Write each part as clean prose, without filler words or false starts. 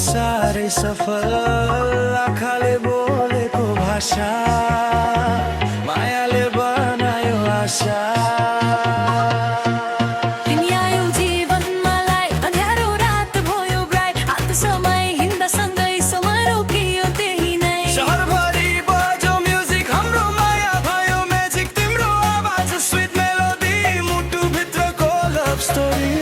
साह्रै सफल आँखाले बोलेको भाषा मायाले बनायो आशा तिमी आयौ जीवनमा लाई अँध्यारो रात भयो ब्राइट हात समय हिँड्दा सँगै समय रोकियो त्यही नै शहरभरि बज्यो म्युजिक हाम्रो माया भयो म्याजिक तिम्रो आवाज स्विट मेलोडी मुटुभित्रको लभ स्टोरी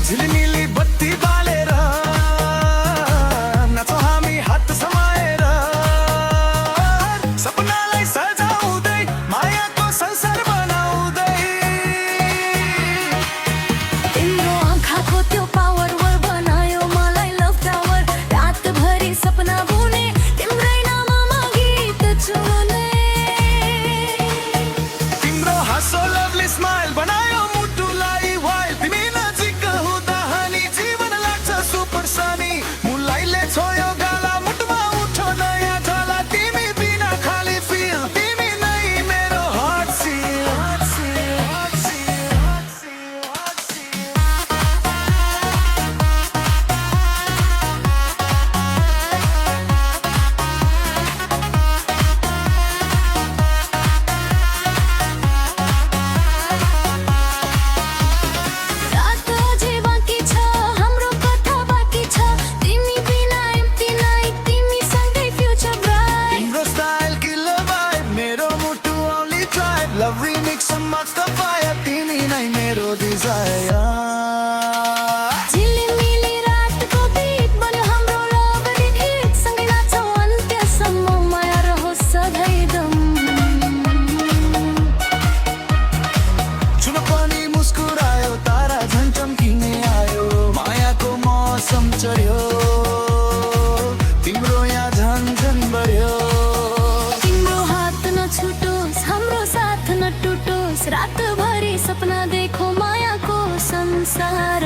झिलिमिली बत्ती बालेर नाचौँ हामी हात समाएर सपनालाई सजाउँदै मायाको संसार बनाउँदै तिम्रो आँखाको त्यो पावर वर बनायो मलाई लभ टावर रातभरि सपना बुने तिम्रै नाममा गीत चुने तिम्रो हाँसो लभली स्माइल बनायो मुटुलाई वाइल्ड तिमी नजिक हुँदा हनी जीवन लाग्छ सुपर सनी मुलाइले छोयो गाला मुटुमा उठो नयाँ झला तिमी बिना खाली फिल तिमी नै मेरो हट सिल रात अझै बाँकी छ हाम्रो कथा बाँकी छ तिमी बिना एम्प्टी नाइट तिमी सँगै फ्युचर ब्राइट तिम्रो स्टाइल किलर भाइब मेरो मुटु ओन्ली ड्राइभ लभ रिमिक्स मस्त फायर तिमी नै मेरो डिजायर झिलिमिली रातको बीट बन्यो हाम्रो लभ हिट सँगै नाचौँ अन्त्यसम्म माया रहोस् सधैँदम छुन पनि मुस्कुरायो तारा झन् चम्किने आयो मायाको मौसम चढ्यो तिम्रो यहाँ झन् झन् बढ्यो तिम्रो हात नछुटोस् हाम्रो साथ नटुटोस् रातभरि सपना देखो मायाको संसार